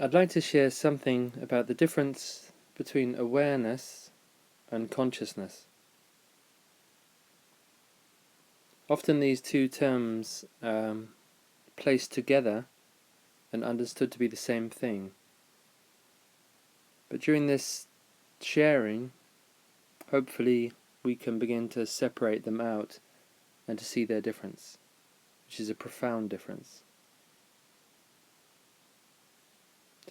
I'd like to share something about the difference between awareness and consciousness. Often these two terms placed together and understood to be the same thing. But during this sharing, hopefully we can begin to separate them out and to see their difference, which is a profound difference.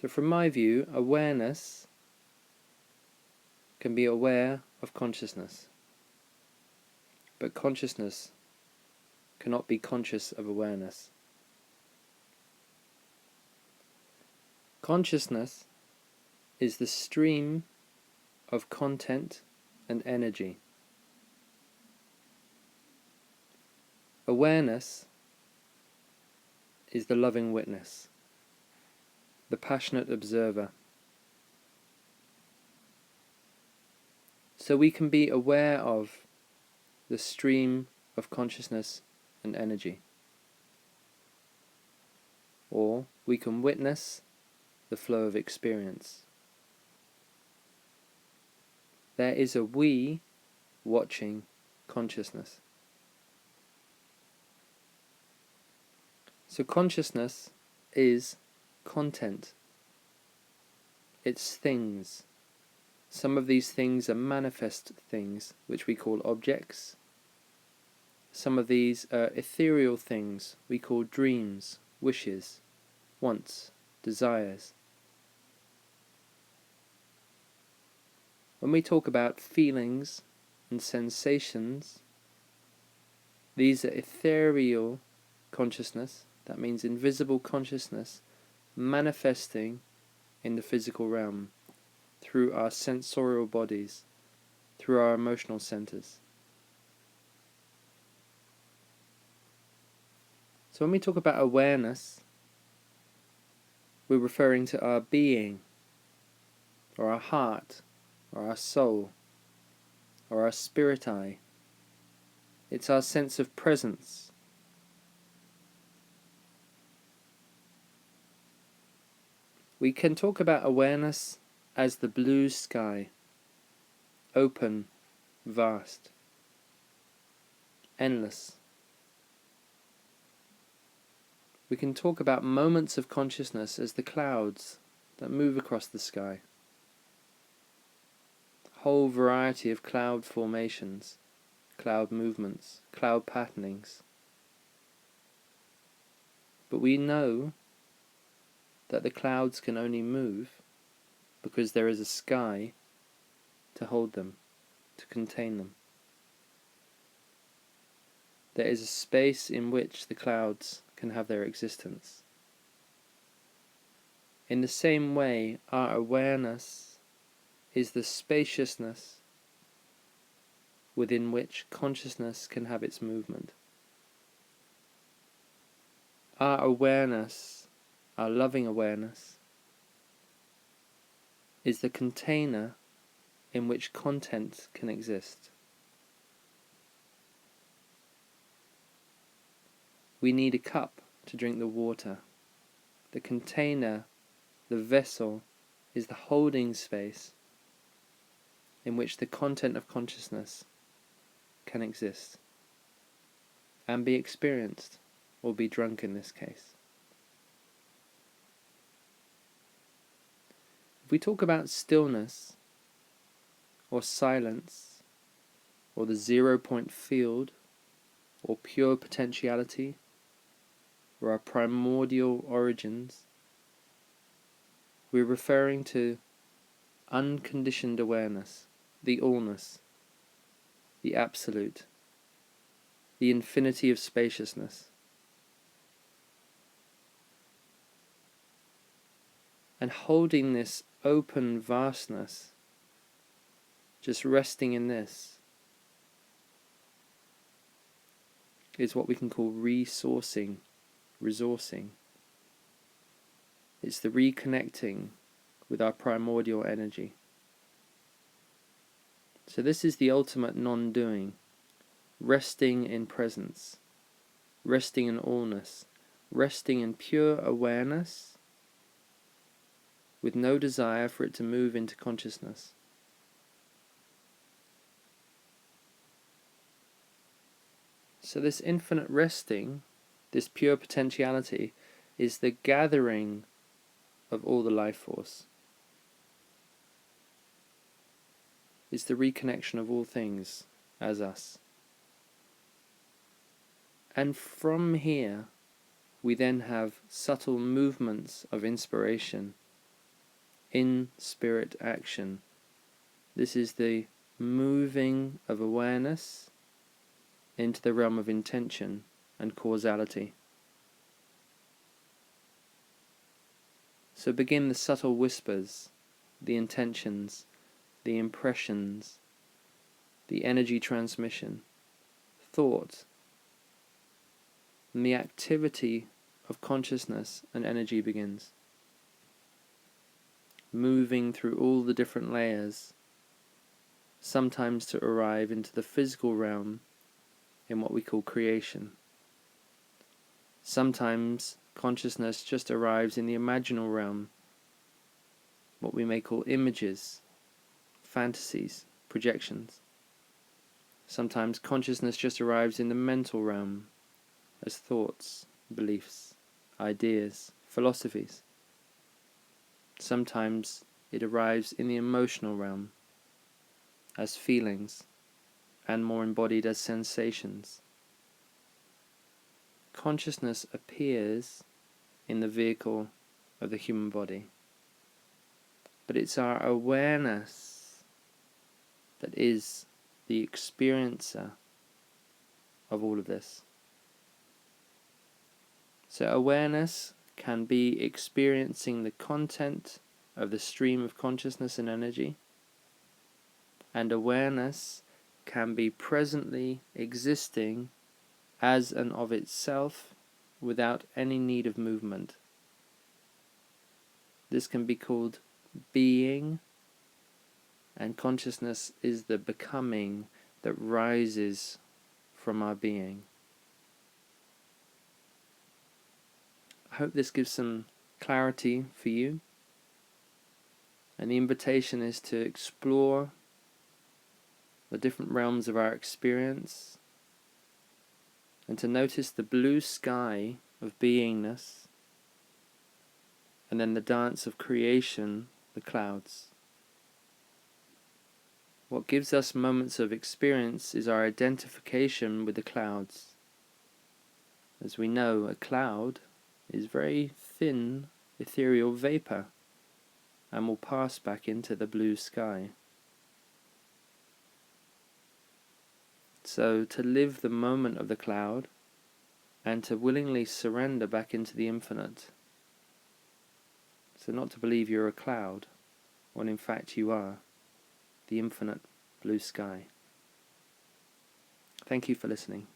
So from my view, awareness can be aware of consciousness, but consciousness cannot be conscious of awareness. Consciousness is the stream of content and energy. Awareness is the loving witness, the passionate observer. So we can be aware of the stream of consciousness and energy, or we can witness the flow of experience. There is a we watching consciousness. So consciousness is content. It's things. Some of these things are manifest things, which we call objects. Some of these are ethereal things we call dreams, wishes, wants, desires. When we talk about feelings and sensations, these are ethereal consciousness, that means invisible consciousness, manifesting in the physical realm through our sensorial bodies, through our emotional centers. So when we talk about awareness, we're referring to our being, or our heart, or our soul, or our spirit eye. It's our sense of presence. We can talk about awareness as the blue sky, open, vast, endless. We can talk about moments of consciousness as the clouds that move across the sky. Whole variety of cloud formations, cloud movements, cloud patternings. But we know that the clouds can only move because there is a sky to hold them, to contain them. There is a space in which the clouds can have their existence. In the same way, our awareness is the spaciousness within which consciousness can have its movement. Our awareness, our loving awareness, is the container in which content can exist. We need a cup to drink the water. The container, the vessel, is the holding space in which the content of consciousness can exist and be experienced, or be drunk in this case. If we talk about stillness, or silence, or the 0-point field, or pure potentiality, or our primordial origins, we're referring to unconditioned awareness, the allness, the absolute, the infinity of spaciousness. And holding this open vastness, just resting in this, is what we can call resourcing, resourcing. It's the reconnecting with our primordial energy. So this is the ultimate non-doing, resting in presence, resting in allness, resting in pure awareness with no desire for it to move into consciousness. So this infinite resting, this pure potentiality, is the gathering of all the life force. It's the reconnection of all things as us. And from here, we then have subtle movements of inspiration in spirit action. This is the moving of awareness into the realm of intention and causality. So begin the subtle whispers, the intentions, the impressions, the energy transmission, thought, and the activity of consciousness and energy begins, moving through all the different layers, sometimes to arrive into the physical realm in what we call creation. Sometimes consciousness just arrives in the imaginal realm, what we may call images, fantasies, projections. Sometimes consciousness just arrives in the mental realm as thoughts, beliefs, ideas, philosophies. Sometimes it arrives in the emotional realm as feelings, and more embodied as sensations. Consciousness appears in the vehicle of the human body, but it's our awareness that is the experiencer of all of this. So awareness can be experiencing the content of the stream of consciousness and energy, and awareness can be presently existing as and of itself without any need of movement. This can be called being, and consciousness is the becoming that rises from our being. I hope this gives some clarity for you, and the invitation is to explore the different realms of our experience and to notice the blue sky of beingness, and then the dance of creation, the clouds. What gives us moments of experience is our identification with the clouds. As we know, a cloud is very thin, ethereal vapor and will pass back into the blue sky. So to live the moment of the cloud and to willingly surrender back into the infinite. So not to believe you're a cloud, when in fact you are the infinite blue sky. Thank you for listening.